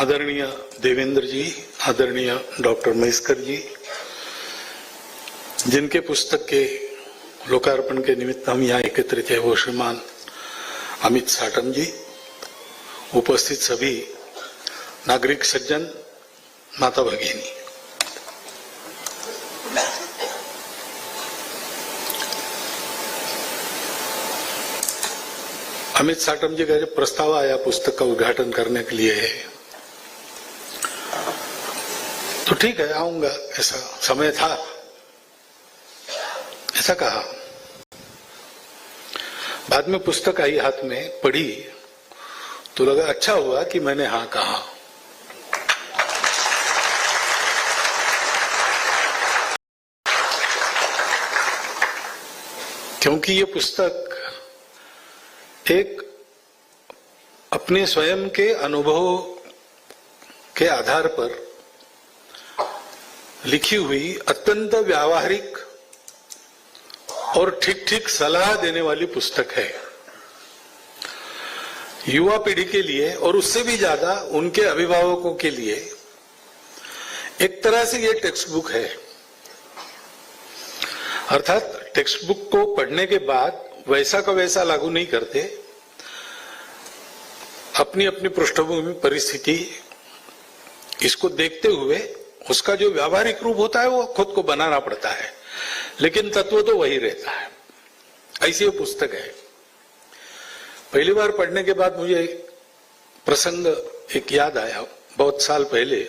आदरणीय देवेंद्र जी, आदरणीय डॉक्टर महेश्कर जी, जिनके पुस्तक के लोकार्पण के निमित्त हम यहाँ एकत्रित है, वो श्रीमान अमित साटम जी, उपस्थित सभी नागरिक सज्जन, माता भगिनी, अमित साटम जी का जब प्रस्ताव आया पुस्तक का उद्घाटन करने के लिए है, तो ठीक है आऊंगा, ऐसा समय था, ऐसा कहा। बाद में पुस्तक आई हाथ में, पढ़ी तो लगा अच्छा हुआ कि मैंने हाँ कहा। क्योंकि ये पुस्तक एक अपने स्वयं के अनुभव के आधार पर लिखी हुई अत्यंत व्यावहारिक और ठीक ठीक सलाह देने वाली पुस्तक है युवा पीढ़ी के लिए, और उससे भी ज्यादा उनके अभिभावकों के लिए। एक तरह से ये टेक्स्ट बुक है, अर्थात टेक्स्ट बुक को पढ़ने के बाद वैसा का वैसा लागू नहीं करते, अपनी अपनी पृष्ठभूमि परिस्थिति इसको देखते हुए उसका जो व्यावहारिक रूप होता है वो खुद को बनाना पड़ता है, लेकिन तत्व तो वही रहता है। ऐसी पुस्तक है। पहली बार पढ़ने के बाद मुझे प्रसंग एक याद आया, बहुत साल पहले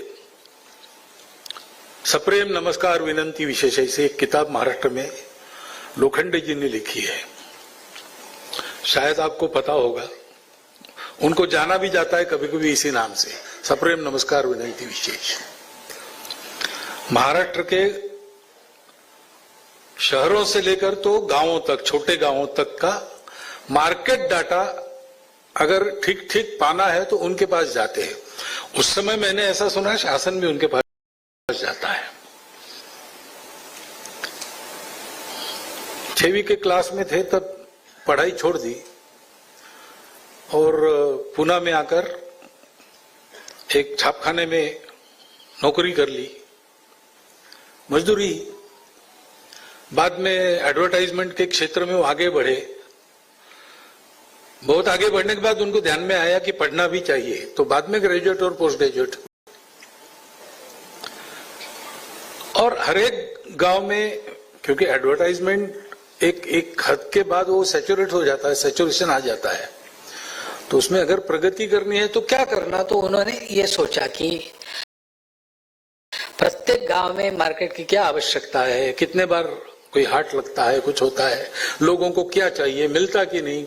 सप्रेम नमस्कार विनंती विशेष ऐसे एक किताब महाराष्ट्र में लोखंडे जी ने लिखी है, शायद आपको पता होगा, उनको जाना भी जाता है कभी कभी इसी नाम से, सप्रेम नमस्कार विनंती विशेष। महाराष्ट्र के शहरों से लेकर तो गांवों तक, छोटे गांवों तक का मार्केट डाटा अगर ठीक ठीक पाना है तो उनके पास जाते हैं। उस समय मैंने ऐसा सुना शासन भी उनके पास जाता है। 6वीं के क्लास में थे तब पढ़ाई छोड़ दी और पुणे में आकर एक छापखाने में नौकरी कर ली, मजदूरी। बाद में एडवर्टाइजमेंट के क्षेत्र में वो आगे बढ़े। बहुत आगे बढ़ने के बाद उनको ध्यान में आया कि पढ़ना भी चाहिए, तो बाद में ग्रेजुएट और पोस्ट ग्रेजुएट। और हर एक गांव में, क्योंकि एडवर्टाइजमेंट एक हद के बाद वो सैचुरेट हो जाता है, सैचुरेशन आ जाता है, तो उसमें अगर प्रगति करनी है तो क्या करना। तो उन्होंने ये सोचा कि प्रत्येक गांव में मार्केट की क्या आवश्यकता है, कितने बार कोई हाट लगता है, कुछ होता है, लोगों को क्या चाहिए, मिलता कि नहीं,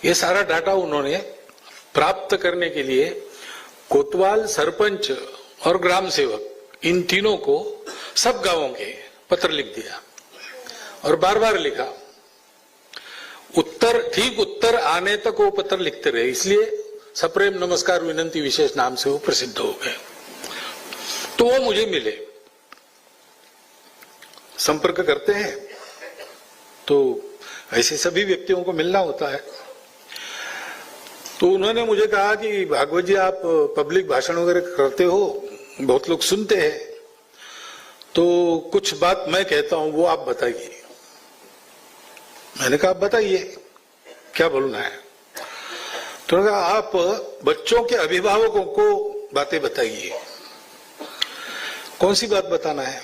ये सारा डाटा उन्होंने प्राप्त करने के लिए कोतवाल, सरपंच और ग्राम सेवक, इन तीनों को सब गांवों के पत्र लिख दिया और बार बार लिखा। ठीक उत्तर आने तक वो पत्र लिखते रहे, इसलिए सप्रेम नमस्कार विनंती विशेष नाम से वो प्रसिद्ध हो गए। तो वो मुझे मिले, संपर्क करते हैं तो ऐसे सभी व्यक्तियों को मिलना होता है। तो उन्होंने मुझे कहा कि भागवत जी आप पब्लिक भाषण वगैरह करते हो, बहुत लोग सुनते हैं, तो कुछ बात मैं कहता हूं वो आप बताइए। मैंने कहा आप बताइए क्या बोलना है। तो उन्होंने कहा आप बच्चों के अभिभावकों को बातें बताइए। कौन सी बात बताना है?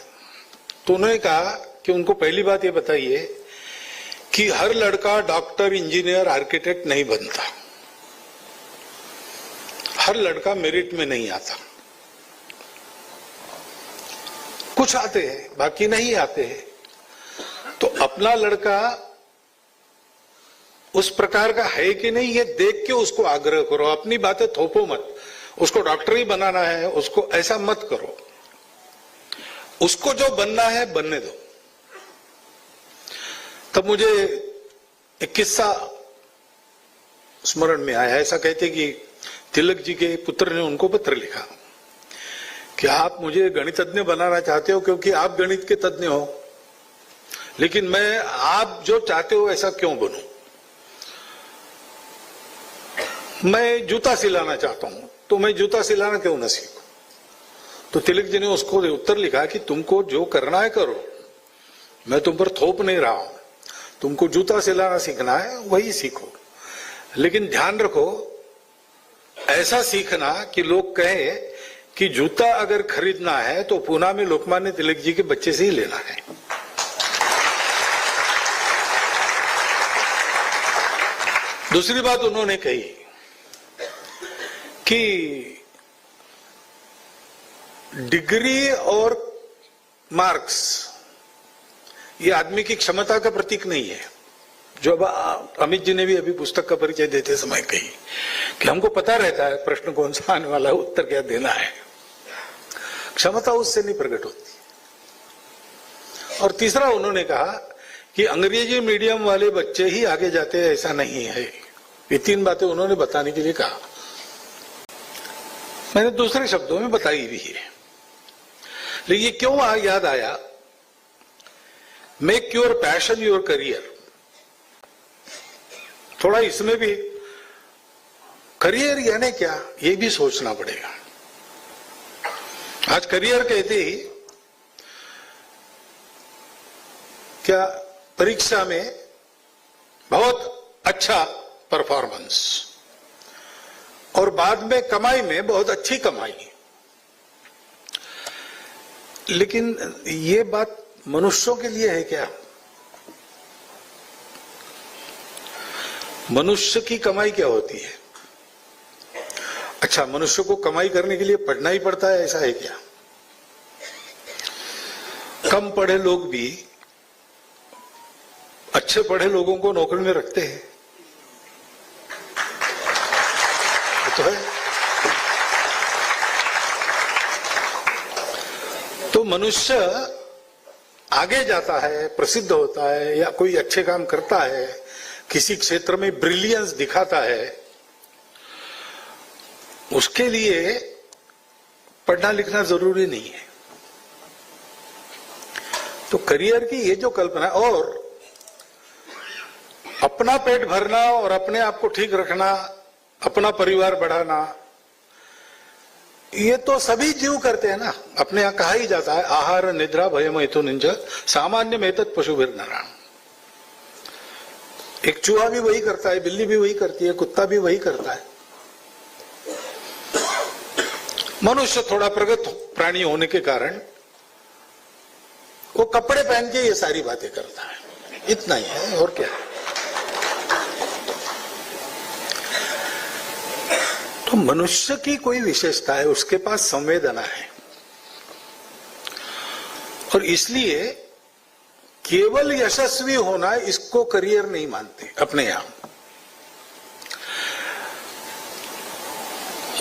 तो उन्होंने कहा कि उनको पहली बात ये बताइए कि हर लड़का डॉक्टर, इंजीनियर, आर्किटेक्ट नहीं बनता, हर लड़का मेरिट में नहीं आता। कुछ आते हैं, बाकी नहीं आते हैं। तो अपना लड़का उस प्रकार का है कि नहीं, ये देख के उसको आग्रह करो, अपनी बातें थोपो मत। उसको डॉक्टर ही बनाना है, उसको ऐसा मत करो, उसको जो बनना है बनने दो। तब मुझे एक किस्सा स्मरण में आया। ऐसा कहते कि तिलक जी के पुत्र ने उनको पत्र लिखा कि आप मुझे गणितज्ञ बनाना चाहते हो क्योंकि आप गणित के तज्ञ हो, लेकिन मैं आप जो चाहते हो ऐसा क्यों बनूं। मैं जूता सिलाना चाहता हूं, तो मैं जूता सिलाना क्यों न सीखूं? तो तिलक जी ने उसको उत्तर लिखा कि तुमको जो करना है करो, मैं तुम पर थोप नहीं रहा हूं, तुमको जूता सिलाना सीखना है वही सीखो, लेकिन ध्यान रखो ऐसा सीखना कि लोग कहे कि जूता अगर खरीदना है तो पूना में लोकमान्य तिलक जी के बच्चे से ही लेना है। दूसरी बात उन्होंने कही कि डिग्री और मार्क्स ये आदमी की क्षमता का प्रतीक नहीं है। जो अब अमित जी ने भी अभी पुस्तक का परिचय देते समय कही कि हमको पता रहता है प्रश्न कौन सा आने वाला है, उत्तर क्या देना है, क्षमता उससे नहीं प्रकट होती। और तीसरा उन्होंने कहा कि अंग्रेजी मीडियम वाले बच्चे ही आगे जाते हैं, ऐसा नहीं है। ये तीन बातें उन्होंने बताने के लिए कहा, मैंने दूसरे शब्दों में बताई भी है। लेकिन ये क्यों याद आया, make your passion your career, थोड़ा इसमें भी करियर यानी क्या ये भी सोचना पड़ेगा। आज करियर कहते ही क्या परीक्षा में बहुत अच्छा परफॉर्मेंस और बाद में कमाई में बहुत अच्छी कमाई, लेकिन ये बात मनुष्यों के लिए है क्या? मनुष्य की कमाई क्या होती है? अच्छा, मनुष्य को कमाई करने के लिए पढ़ना ही पड़ता है, ऐसा है क्या? कम पढ़े लोग भी अच्छे पढ़े लोगों को नौकरी में रखते हैं, तो है। तो मनुष्य आगे जाता है, प्रसिद्ध होता है या कोई अच्छे काम करता है, किसी क्षेत्र में ब्रिलियंस दिखाता है, उसके लिए पढ़ना लिखना जरूरी नहीं है। तो करियर की ये जो कल्पना, और अपना पेट भरना और अपने आप को ठीक रखना, अपना परिवार बढ़ाना, ये तो सभी जीव करते हैं ना। अपने यहां कहा ही जाता है आहार निद्रा भयम हेतु निंज सामान्य में तत् पशुभिर्नराण। एक चूहा भी वही करता है, बिल्ली भी वही करती है, कुत्ता भी वही करता है। मनुष्य थोड़ा प्रगत प्राणी होने के कारण वो कपड़े पहन के ये सारी बातें करता है, इतना ही है और क्या। तो मनुष्य की कोई विशेषता है, उसके पास संवेदना है, और इसलिए केवल यशस्वी होना इसको करियर नहीं मानते अपने यहां।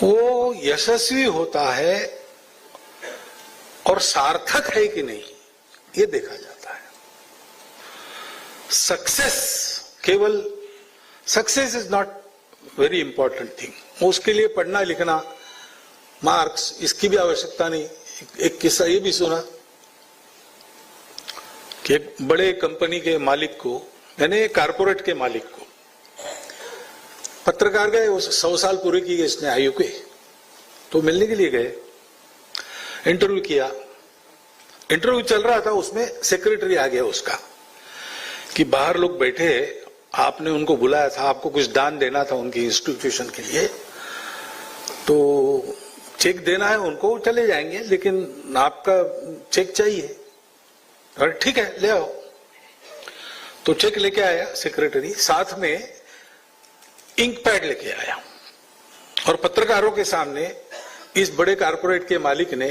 वो यशस्वी होता है और सार्थक है कि नहीं ये देखा जाता है। सक्सेस, केवल success is not very important thing. उसके लिए पढ़ना लिखना, मार्क्स, इसकी भी आवश्यकता नहीं। एक किस्सा ये भी सुना कि एक बड़े कंपनी के मालिक को, यानी कारपोरेट के मालिक को, पत्रकार गए, 100 साल पूरे किए इसने आयु के, तो मिलने के लिए गए, इंटरव्यू किया। इंटरव्यू चल रहा था, उसमें सेक्रेटरी आ गया उसका कि बाहर लोग बैठे, आपने उनको बुलाया था, आपको कुछ दान देना था उनकी इंस्टीट्यूशन के लिए, तो चेक देना है उनको, चले जाएंगे, लेकिन आपका चेक चाहिए। और ठीक है, ले आओ। तो चेक लेके आया सेक्रेटरी, साथ में इंक पैड लेके आया, और पत्रकारों के सामने इस बड़े कारपोरेट के मालिक ने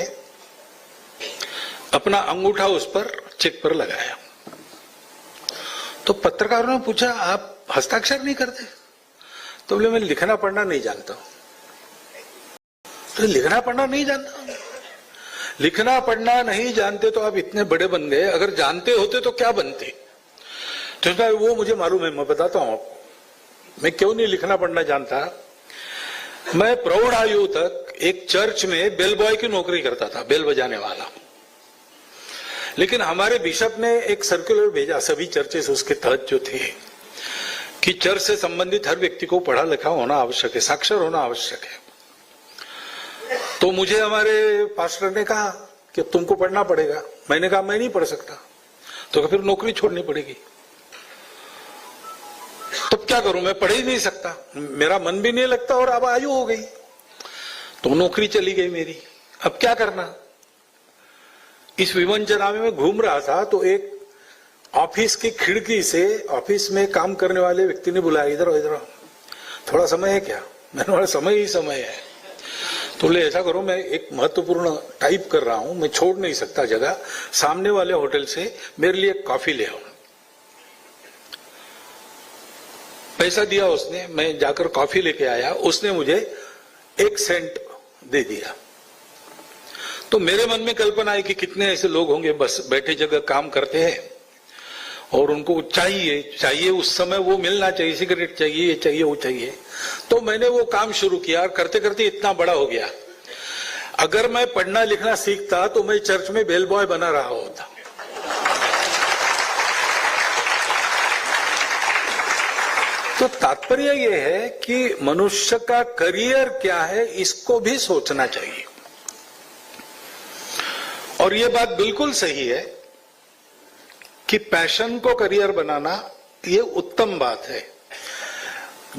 अपना अंगूठा उस पर चेक पर लगाया। तो पत्रकारों ने पूछा, आप हस्ताक्षर नहीं करते? तो बोले, मैं लिखना पढ़ना नहीं जानता हूं। तो लिखना पढ़ना नहीं जानता, लिखना पढ़ना नहीं जानते तो आप इतने बड़े बन गए, अगर जानते होते तो क्या बनते? तो वो मुझे मालूम है, मैं बताता हूं आपको, मैं क्यों नहीं लिखना पढ़ना जानता। मैं प्रौढ़ आयु तक एक चर्च में बेल बॉय की नौकरी करता था, बेल बजाने वाला। लेकिन हमारे बिशप ने एक सर्कुलर भेजा, सभी चर्चेस उसके तहत जो थे, कि चर्च से संबंधित हर व्यक्ति को पढ़ा लिखा होना आवश्यक है, साक्षर होना आवश्यक है। तो मुझे हमारे पास्टर ने कहा कि तुमको पढ़ना पड़ेगा। मैंने कहा मैं नहीं पढ़ सकता। तो फिर नौकरी छोड़नी पड़ेगी। तब क्या करूं, मैं पढ़ ही नहीं सकता, मेरा मन भी नहीं लगता और अब आयु हो गई, तो नौकरी चली गई मेरी। अब क्या करना। इस विवंचना में मैं घूम रहा था तो एक ऑफिस की खिड़की से ऑफिस में काम करने वाले व्यक्ति ने बुलाया, इधर इधर थोड़ा समय है क्या। मैंने बोला समय ही समय है। तो बोले ऐसा करो, मैं एक महत्वपूर्ण टाइप कर रहा हूं, मैं छोड़ नहीं सकता जगह, सामने वाले होटल से मेरे लिए कॉफी ले आओ। पैसा दिया उसने, मैं जाकर कॉफी लेके आया, उसने मुझे 1 सेंट दे दिया। तो मेरे मन में कल्पना है कि कितने ऐसे लोग होंगे बस बैठे जगह काम करते हैं और उनको चाहिए उस समय वो मिलना चाहिए, सिगरेट चाहिए, ये चाहिए, वो चाहिए। तो मैंने वो काम शुरू किया और करते करते इतना बड़ा हो गया। अगर मैं पढ़ना लिखना सीखता तो मैं चर्च में बेल बॉय बना रहा होता। तो तात्पर्य यह है कि मनुष्य का करियर क्या है, इसको भी सोचना चाहिए। और यह बात बिल्कुल सही है कि पैशन को करियर बनाना ये उत्तम बात है।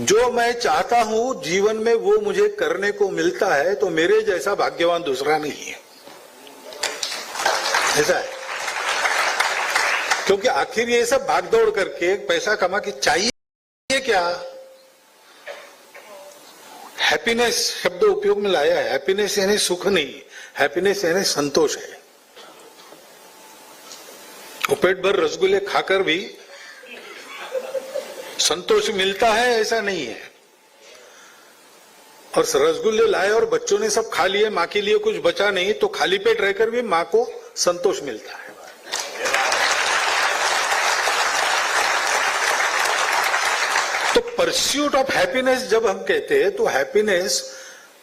जो मैं चाहता हूं जीवन में वो मुझे करने को मिलता है तो मेरे जैसा भाग्यवान दूसरा नहीं है। ऐसा है, क्योंकि आखिर ये सब भागदौड़ करके पैसा कमा के चाहिए क्या। हैप्पीनेस शब्द उपयोग में लाया है। हैप्पीनेस यानी सुख नहीं, हैप्पीनेस यानी संतोष है। पेट भर रसगुल्ले खाकर भी संतोष मिलता है ऐसा नहीं है। और रसगुल्ले लाए और बच्चों ने सब खा लिए, मां के लिए कुछ बचा नहीं, तो खाली पेट रहकर भी मां को संतोष मिलता है। तो परस्यूट ऑफ हैप्पीनेस जब हम कहते हैं तो हैप्पीनेस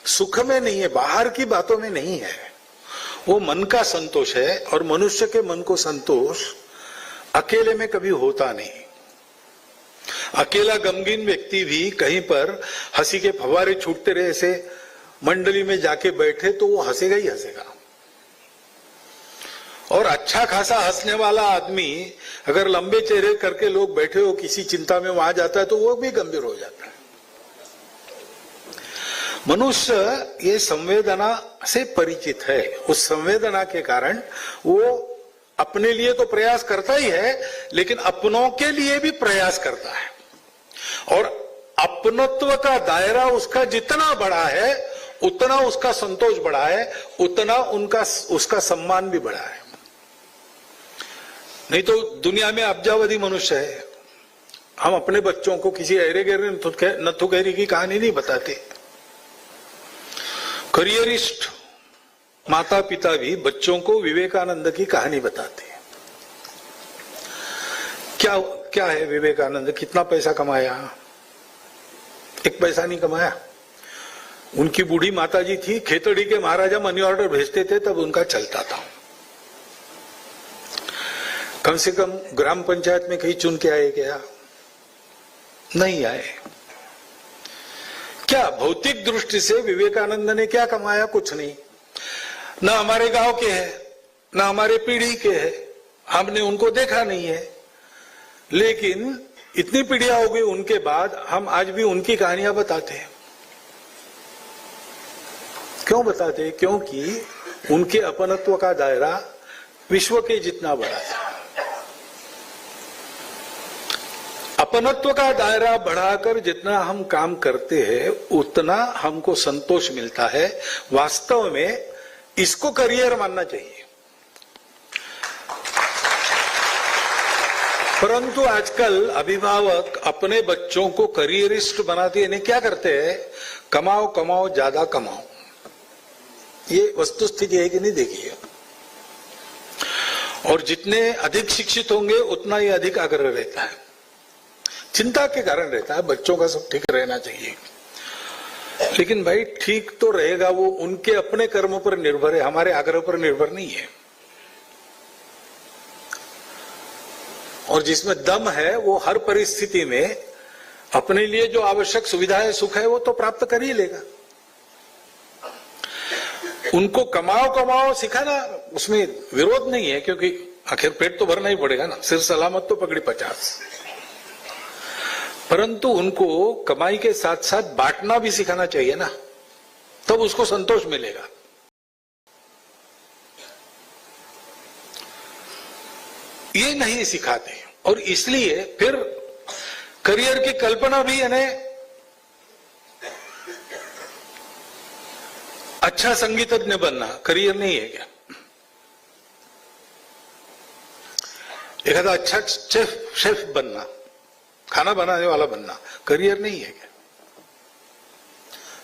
सुख में नहीं है, बाहर की बातों में नहीं है, वो मन का संतोष है। और मनुष्य के मन को संतोष अकेले में कभी होता नहीं। अकेला गमगीन व्यक्ति भी कहीं पर हंसी के फव्वारे छूटते रहे ऐसे मंडली में जाके बैठे तो वो हंसेगा ही हंसेगा। और अच्छा खासा हंसने वाला आदमी अगर लंबे चेहरे करके लोग बैठे हो किसी चिंता में वहां जाता है तो वो भी गंभीर हो जाता है। मनुष्य ये संवेदना से परिचित है। उस संवेदना के कारण वो अपने लिए तो प्रयास करता ही है, लेकिन अपनों के लिए भी प्रयास करता है। और अपनत्व का दायरा उसका जितना बड़ा है उतना उसका संतोष बढ़ा है, उतना उसका सम्मान भी बढ़ा है। नहीं तो दुनिया में अब्जावधि मनुष्य है। हम अपने बच्चों को किसी अरे गहरे नथुगहरी की कहानी नहीं बताते। करियरिस्ट माता पिता भी बच्चों को विवेकानंद की कहानी बताते हैं। क्या है विवेकानंद, कितना पैसा कमाया? 1 पैसा नहीं कमाया। उनकी बूढ़ी माताजी थी, खेतड़ी के महाराजा मनी ऑर्डर भेजते थे तब उनका चलता था। कम से कम ग्राम पंचायत में कहीं चुन के आए क्या? नहीं आए। क्या भौतिक दृष्टि से विवेकानंद ने क्या कमाया? कुछ नहीं। न हमारे गांव के हैं, न हमारे पीढ़ी के हैं, हमने उनको देखा नहीं है। लेकिन इतनी पीढ़ियां हो गई उनके बाद हम आज भी उनकी कहानियां बताते हैं। क्यों बताते हैं? क्योंकि उनके अपनत्व का दायरा विश्व के जितना बड़ा था। अपनत्व का दायरा बढ़ाकर जितना हम काम करते हैं उतना हमको संतोष मिलता है। वास्तव में इसको करियर मानना चाहिए। परंतु आजकल अभिभावक अपने बच्चों को करियरिस्ट बनाते हैं। क्या करते हैं? कमाओ कमाओ ज्यादा कमाओ। ये वस्तुस्थिति है कि नहीं? देखिए, और जितने अधिक शिक्षित होंगे उतना ही अधिक आग्रह रहता है, चिंता के कारण रहता है बच्चों का सब ठीक रहना चाहिए। लेकिन भाई ठीक तो रहेगा, वो उनके अपने कर्मों पर निर्भर है, हमारे आग्रह पर निर्भर नहीं है। और जिसमें दम है वो हर परिस्थिति में अपने लिए जो आवश्यक सुविधा है, सुख है, वो तो प्राप्त कर ही लेगा। उनको कमाओ कमाओ सिखाना, उसमें विरोध नहीं है, क्योंकि आखिर पेट तो भरना ही पड़ेगा ना, सिर सलामत तो पकड़ी 50। परंतु उनको कमाई के साथ साथ बांटना भी सिखाना चाहिए ना, तब उसको संतोष मिलेगा। ये नहीं सिखाते, और इसलिए फिर करियर की कल्पना भी यानी अच्छा संगीतज्ञ बनना करियर नहीं है क्या? एखादा अच्छा शेफ बनना, खाना बनाने वाला बनना करियर नहीं है क्या?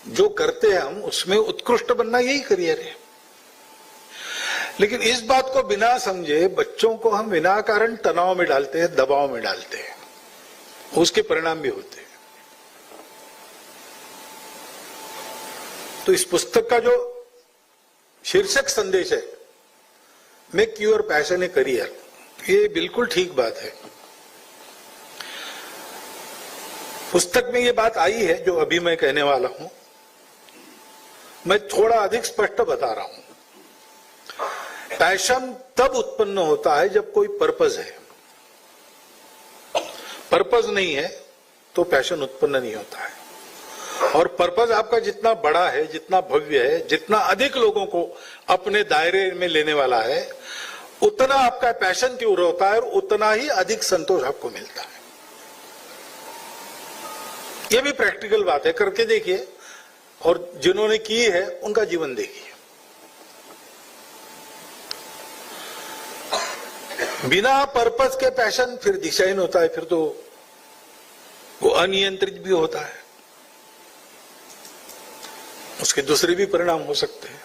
जो करते हैं हम उसमें उत्कृष्ट बनना यही करियर है। लेकिन इस बात को बिना समझे बच्चों को हम बिना कारण तनाव में डालते हैं, दबाव में डालते हैं, उसके परिणाम भी होते हैं। तो इस पुस्तक का जो शीर्षक संदेश है, make your passion a career, ये बिल्कुल ठीक बात है। पुस्तक में ये बात आई है जो अभी मैं कहने वाला हूं, मैं थोड़ा अधिक स्पष्ट बता रहा हूं। पैशन तब उत्पन्न होता है जब कोई पर्पस है, पर्पस नहीं है तो पैशन उत्पन्न नहीं होता है। और पर्पस आपका जितना बड़ा है, जितना भव्य है, जितना अधिक लोगों को अपने दायरे में लेने वाला है, उतना आपका पैशन तीव्र होता है और उतना ही अधिक संतोष आपको मिलता है। यह भी प्रैक्टिकल बात है, करके देखिए, और जिन्होंने की है उनका जीवन देखिए। बिना पर्पस के पैशन फिर दिशाहीन होता है, फिर तो वो अनियंत्रित भी होता है, उसके दूसरे भी परिणाम हो सकते हैं।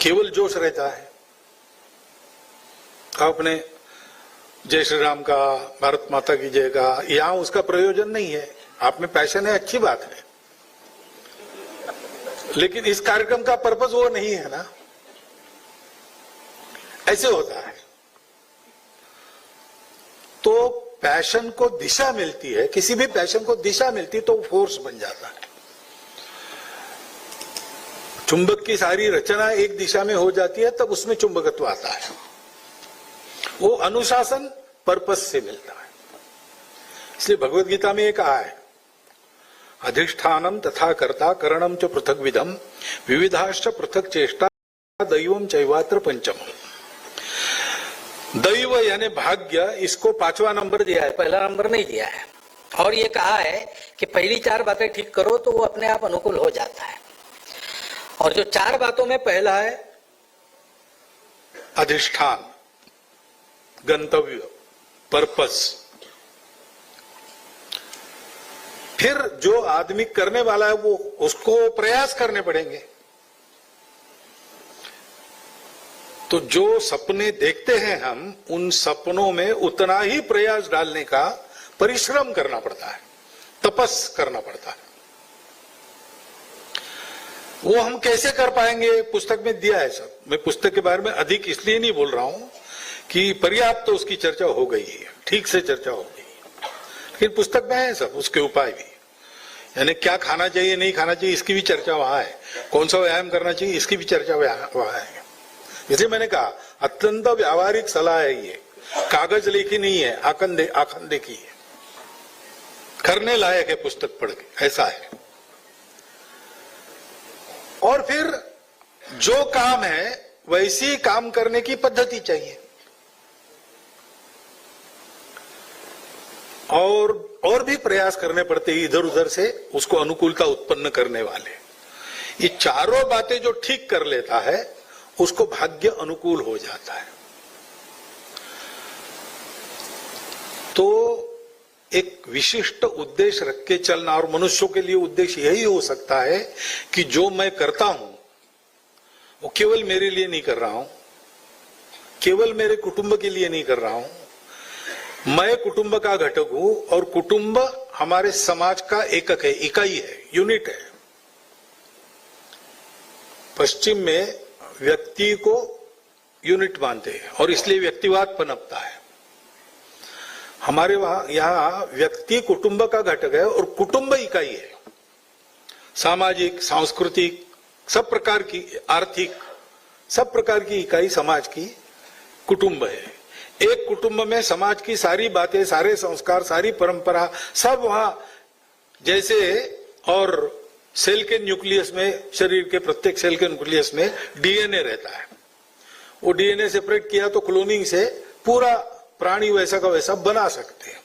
केवल जोश रहता है, आपने जय श्री राम का, भारत माता की जय का, यहां उसका प्रयोजन नहीं है। आप में पैशन है, अच्छी बात है, लेकिन इस कार्यक्रम का पर्पस वो नहीं है ना। ऐसे होता है। तो पैशन को दिशा मिलती है, किसी भी पैशन को दिशा मिलती है तो फोर्स बन जाता है। चुंबक की सारी रचना एक दिशा में हो जाती है, तब उसमें चुंबकत्व आता है। वो अनुशासन पर्पस से मिलता है। इसलिए भगवत गीता में ये कहा है, अधिष्ठानम तथा कर्ता करणम च पृथक विधम विविधाश्च पृथक चेष्टा दैवम चैवात्र पंचम। दैव यानी भाग्य, इसको 5वां नंबर दिया है, पहला नंबर नहीं दिया है। और ये कहा है कि पहली 4 बातें ठीक करो तो वो अपने आप अनुकूल हो जाता है। और जो 4 बातों में पहला है अधिष्ठान, गंतव्य, पर्पस। फिर जो आदमी करने वाला है वो उसको प्रयास करने पड़ेंगे। तो जो सपने देखते हैं हम, उन सपनों में उतना ही प्रयास डालने का परिश्रम करना पड़ता है, तपस करना पड़ता है। वो हम कैसे कर पाएंगे, पुस्तक में दिया है सब। मैं पुस्तक के बारे में अधिक इसलिए नहीं बोल रहा हूं कि पर्याप्त तो उसकी चर्चा हो गई है, ठीक से चर्चा हो गई, लेकिन पुस्तक में है सब उसके उपाय भी। यानी क्या खाना चाहिए, नहीं खाना चाहिए, इसकी भी चर्चा वहां है। कौन सा व्यायाम करना चाहिए, इसकी भी चर्चा वहां है। इसलिए मैंने कहा अत्यंत व्यावहारिक सलाह है ये, कागज लेखी नहीं है, आखन देखी है, करने लायक है पुस्तक पढ़ के, ऐसा है। और फिर जो काम है वैसी काम करने की पद्धति चाहिए, और भी प्रयास करने पड़ते हैं इधर उधर से उसको अनुकूलता उत्पन्न करने वाले। ये चारों बातें जो ठीक कर लेता है उसको भाग्य अनुकूल हो जाता है। तो एक विशिष्ट उद्देश्य रख के चलना, और मनुष्यों के लिए उद्देश्य यही हो सकता है कि जो मैं करता हूं वो केवल मेरे लिए नहीं कर रहा हूं, केवल मेरे कुटुंब के लिए नहीं कर रहा हूं, मैं कुटुंब का घटक हूं और कुटुंब हमारे समाज का एकक है, इकाई है, यूनिट है। पश्चिम में व्यक्ति को यूनिट मानते हैं और इसलिए व्यक्तिवाद पनपता है। हमारे यहां व्यक्ति कुटुंब का घटक है और कुटुंब इकाई है, सामाजिक, सांस्कृतिक, सब प्रकार की आर्थिक, सब प्रकार की इकाई समाज की कुटुंब है। एक कुटुंब में समाज की सारी बातें, सारे संस्कार, सारी परंपरा सब वहां जैसे, और सेल के न्यूक्लियस में, शरीर के प्रत्येक सेल के न्यूक्लियस में डीएनए रहता है। वो डीएनए सेपरेट किया तो क्लोनिंग से पूरा प्राणी वैसा का वैसा बना सकते हैं।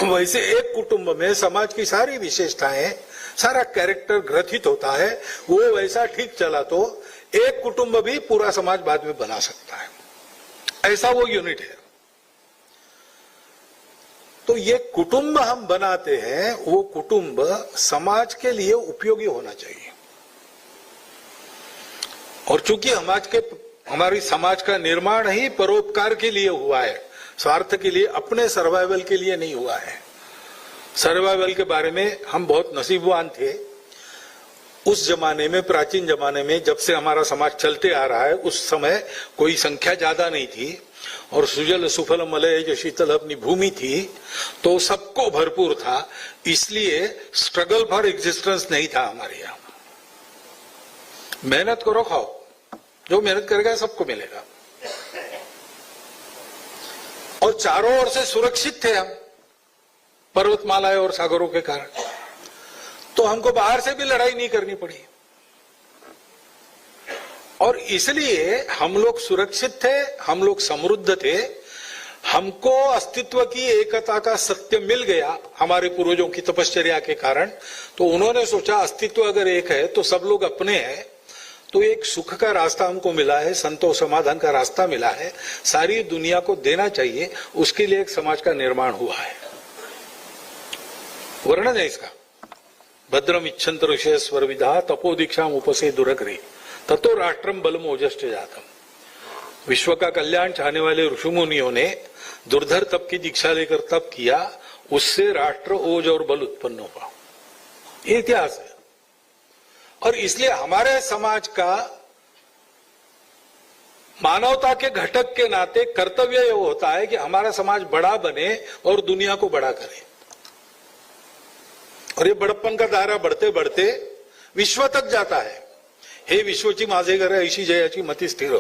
वैसे एक कुटुंब में समाज की सारी विशेषताएं, सारा कैरेक्टर ग्रथित होता है। वो वैसा ठीक चला तो एक कुटुंब भी पूरा समाज बाद में बना सकता है। ऐसा वो यूनिट है। तो ये कुटुंब हम बनाते हैं, वो कुटुंब समाज के लिए उपयोगी होना चाहिए। और चूंकि हमारी समाज का निर्माण ही परोपकार के लिए हुआ है, स्वार्थ के लिए, अपने सर्वाइवल के लिए नहीं हुआ है। सर्वाइवल के बारे में हम बहुत नसीबवान थे। उस जमाने में, प्राचीन जमाने में, जब से हमारा समाज चलते आ रहा है, उस समय कोई संख्या ज्यादा नहीं थी और सुजल सुफल मलय जो शीतल अपनी भूमि थी, तो सबको भरपूर था। इसलिए स्ट्रगल फॉर एग्जिस्टेंस नहीं था हमारे यहां। मेहनत करो, खाओ, जो मेहनत करेगा सबको मिलेगा। और चारों ओर से सुरक्षित थे हम, पर्वतमालाएं और सागरों के कारण। तो हमको बाहर से भी लड़ाई नहीं करनी पड़ी। और इसलिए हम लोग सुरक्षित थे, हम लोग समृद्ध थे। हमको अस्तित्व की एकता का सत्य मिल गया हमारे पूर्वजों की तपश्चर्या के कारण। तो उन्होंने सोचा अस्तित्व अगर एक है तो सब लोग अपने हैं, तो एक सुख का रास्ता हमको मिला है, संतोष समाधान का रास्ता मिला है, सारी दुनिया को देना चाहिए। उसके लिए एक समाज का निर्माण हुआ है। वर्णन है इसका, भद्रम इच्छन्त ऋषय स्वर विधा तपो दीक्षाम उपसे दुरग्रे ततो राष्ट्रम बलम ओजस्थ जातम। विश्व का कल्याण चाहने वाले ऋषि मुनियों ने दुर्धर तप की दीक्षा लेकर तप किया, उससे राष्ट्र, ओज और बल उत्पन्न हुआ। ये इतिहास है। और इसलिए हमारे समाज का मानवता के घटक के नाते कर्तव्य यह होता है कि हमारा समाज बड़ा बने और दुनिया को बड़ा करे। और ये बड़प्पन का दायरा बढ़ते बढ़ते विश्व तक जाता है। हे विश्वची माझे घर ऐशी जयाची मती स्थिर,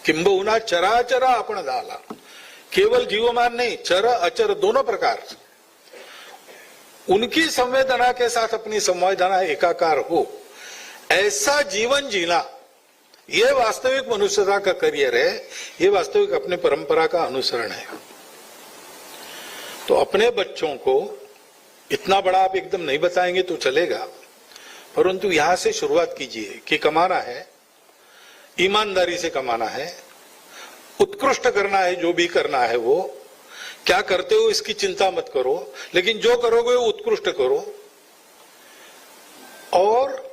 किंबहुना चराचरा आपण झाला। केवल जीवमान नहीं, चर अचर दोनों प्रकार, उनकी संवेदना के साथ अपनी संवेदना एकाकार हो, ऐसा जीवन जीना, ये वास्तविक मनुष्यता का करियर है। ये वास्तविक अपने परंपरा का अनुसरण है। तो अपने बच्चों को इतना बड़ा आप एकदम नहीं बताएंगे तो चलेगा, परंतु यहां से शुरुआत कीजिए कि कमाना है, ईमानदारी से कमाना है, उत्कृष्ट करना है, जो भी करना है वो। क्या करते हो इसकी चिंता मत करो, लेकिन जो करोगे वो उत्कृष्ट करो। और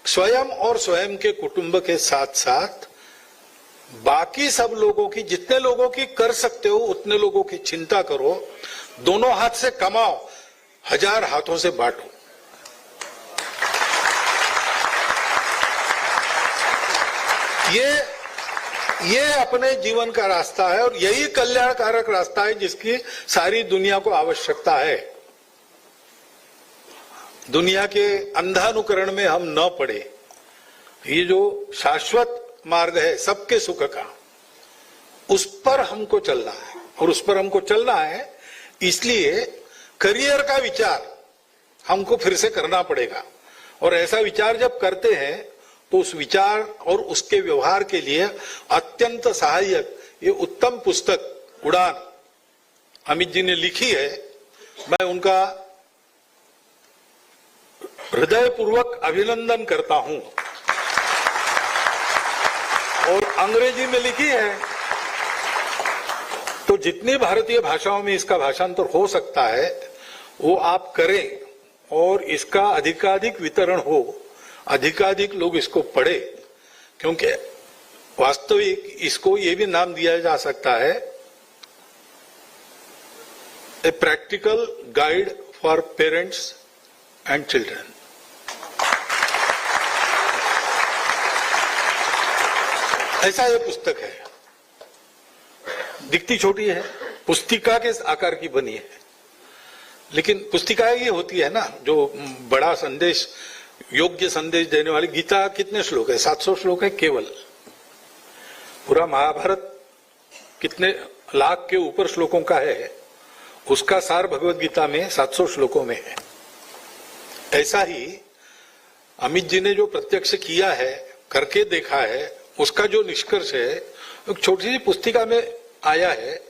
स्वयं और स्वयं के कुटुंब के साथ साथ बाकी सब लोगों की, जितने लोगों की कर सकते हो उतने लोगों की चिंता करो। दोनों हाथ से कमाओ, 1000 हाथों से बांटो। ये अपने जीवन का रास्ता है और यही कल्याणकारक रास्ता है जिसकी सारी दुनिया को आवश्यकता है। दुनिया के अंधानुकरण में हम न पड़े। ये जो शाश्वत मार्ग है सबके सुख का, उस पर हमको चलना है। और उस पर हमको चलना है इसलिए करियर का विचार हमको फिर से करना पड़ेगा। और ऐसा विचार जब करते हैं तो उस विचार और उसके व्यवहार के लिए अत्यंत सहायक ये उत्तम पुस्तक उड़ान अमित जी ने लिखी है। मैं उनका हृदयपूर्वक अभिनंदन करता हूं। और अंग्रेजी में लिखी है, तो जितनी भारतीय भाषाओं में इसका भाषांतर हो सकता है वो आप करें और इसका अधिकाधिक वितरण हो, अधिकाधिक लोग इसको पढ़े। क्योंकि वास्तविक इसको ये भी नाम दिया जा सकता है, a practical guide for parents and children. ऐसा ये पुस्तक है। दिखती छोटी है, पुस्तिका के आकार की बनी है, लेकिन पुस्तिका ये होती है ना जो बड़ा संदेश योग्य संदेश देने वाली गीता कितने श्लोक है? 700 श्लोक है केवल। पूरा महाभारत कितने लाख के ऊपर श्लोकों का है, उसका सार भगवत गीता में 700 श्लोकों में है। ऐसा ही अमित जी ने जो प्रत्यक्ष किया है, करके देखा है, उसका जो निष्कर्ष है एक छोटी सी पुस्तिका में आया है,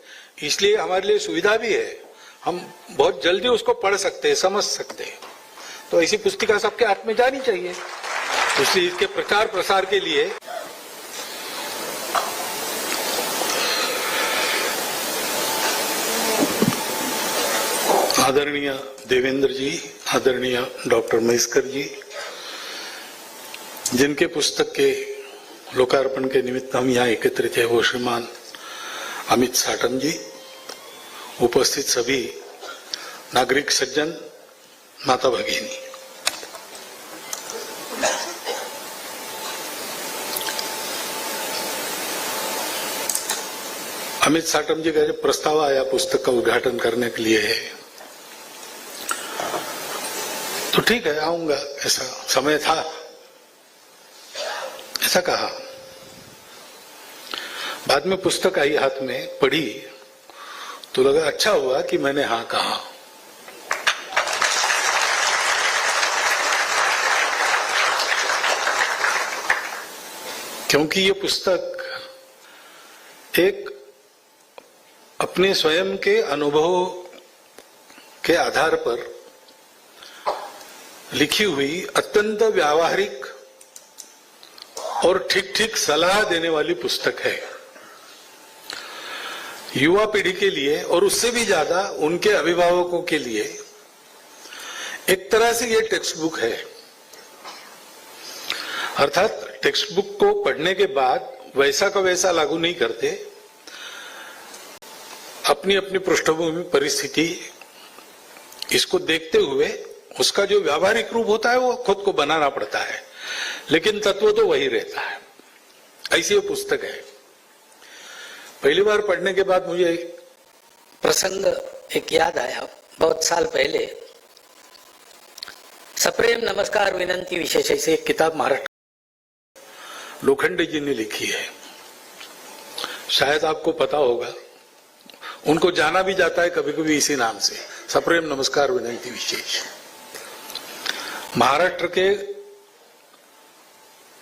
इसलिए हमारे लिए सुविधा भी है, हम बहुत जल्दी उसको पढ़ सकते हैं, समझ सकते हैं। तो ऐसी पुस्तिका सबके हाथ में जानी चाहिए। इसलिए इसके प्रचार प्रसार के लिए आदरणीय देवेंद्र जी, आदरणीय डॉक्टर महेश्कर जी, जिनके पुस्तक के लोकार्पण के निमित्त हम यहाँ एकत्रित है, वो श्रीमान अमित साटम जी, उपस्थित सभी नागरिक सज्जन, माता भगिनी, अमित साटम जी का जब प्रस्ताव आया पुस्तक का उद्घाटन करने के लिए, तो ठीक है आऊंगा, ऐसा समय था, ऐसा कहा। बाद में पुस्तक आई हाथ में, पढ़ी तो लगा अच्छा हुआ कि मैंने हाँ कहा। क्योंकि ये पुस्तक एक अपने स्वयं के अनुभव के आधार पर लिखी हुई अत्यंत व्यावहारिक और ठीक ठीक सलाह देने वाली पुस्तक है युवा पीढ़ी के लिए, और उससे भी ज्यादा उनके अभिभावकों के लिए। एक तरह से ये टेक्स्ट बुक है, अर्थात टेक्स्ट बुक को पढ़ने के बाद वैसा का वैसा लागू नहीं करते, अपनी अपनी पृष्ठभूमि परिस्थिति इसको देखते हुए उसका जो व्यावहारिक रूप होता है वो खुद को बनाना पड़ता है, लेकिन तत्व तो वही रहता है। ऐसी ये पुस्तक है। पहली बार पढ़ने के बाद मुझे प्रसंग एक याद आया। बहुत साल पहले सप्रेम नमस्कार विनंती विशेष ऐसे एक किताब महाराष्ट्र लोखंडे जी ने लिखी है, शायद आपको पता होगा, उनको जाना भी जाता है कभी कभी इसी नाम से, सप्रेम नमस्कार विनंती विशेष। महाराष्ट्र के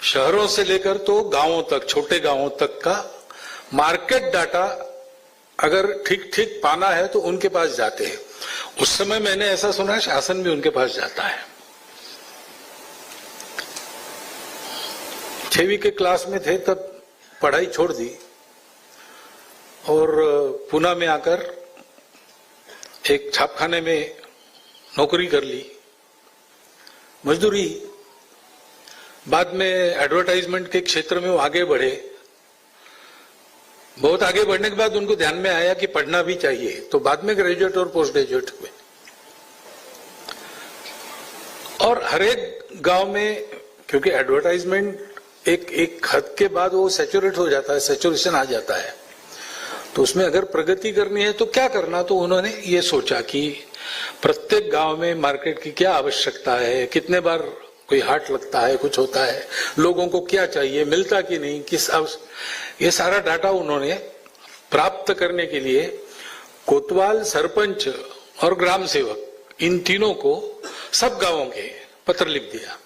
शहरों से लेकर तो गांवों तक, छोटे गांवों तक का मार्केट डाटा अगर ठीक ठीक पाना है तो उनके पास जाते हैं। उस समय मैंने ऐसा सुना शासन भी उनके पास जाता है। 6वीं के क्लास में थे तब पढ़ाई छोड़ दी और पुणे में आकर एक छापखाने में नौकरी कर ली, मजदूरी। बाद में एडवर्टाइजमेंट के क्षेत्र में वो आगे बढ़े। बहुत आगे बढ़ने के बाद उनको ध्यान में आया कि पढ़ना भी चाहिए, तो बाद में ग्रेजुएट और पोस्ट ग्रेजुएट हुए। और हर एक गांव में, क्योंकि एडवर्टाइजमेंट एक हद के बाद वो सैचुरेट हो जाता है, सैचुरेशन आ जाता है, तो उसमें अगर प्रगति करनी है तो क्या करना। तो उन्होंने ये सोचा कि प्रत्येक गांव में मार्केट की क्या आवश्यकता है, कितने बार कोई हाट लगता है, कुछ होता है, लोगों को क्या चाहिए, मिलता कि नहीं, किस ये सारा डाटा उन्होंने प्राप्त करने के लिए कोतवाल, सरपंच और ग्राम सेवक, इन तीनों को सब गांवों के पत्र लिख दिया।